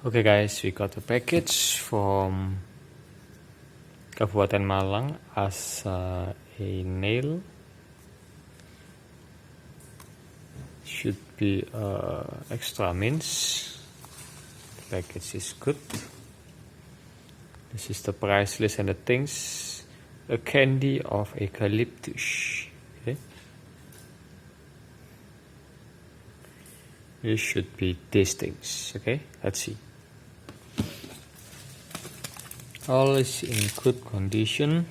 Okay guys, we got a package from Kabupaten Malang as a nail. Should be extra mince. The package is good. This is the price list and the things. A candy of eucalyptus. Okay. This should be these things. Okay, let's see. All is in good condition.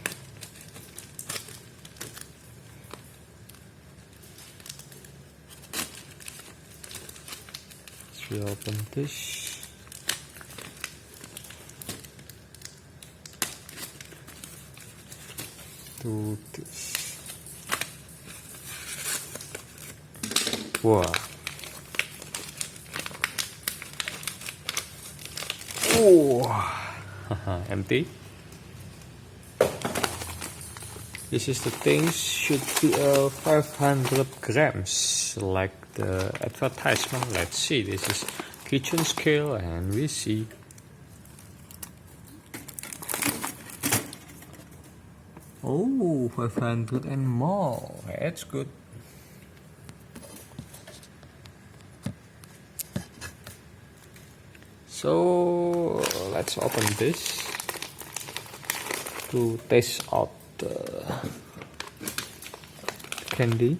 Let's reopen this. Do this. Wow. Oh. Empty. This is the things, should be 500 grams like the advertisement. Let's see, this is kitchen scale and we see. Oh, 500 and more. That's good. So let's open this to taste out the candy.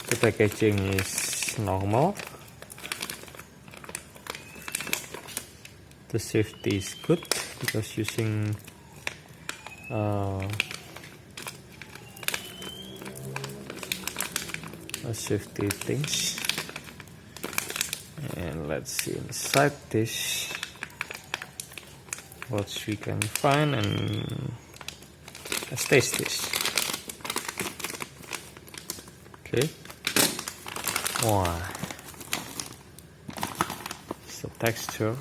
The packaging is normal. The safety is good because using safety things. And let's see inside this what we can find, and let's taste this. Okay. Wow, it's the texture.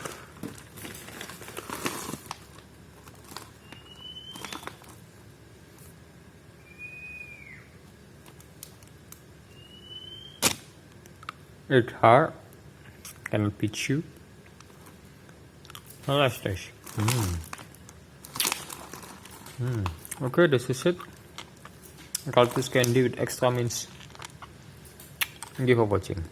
It's hard, cannot be chewed. Oh, let's taste. Okay, this is it. Eucalyptus candy with extra mince. Thank you for watching.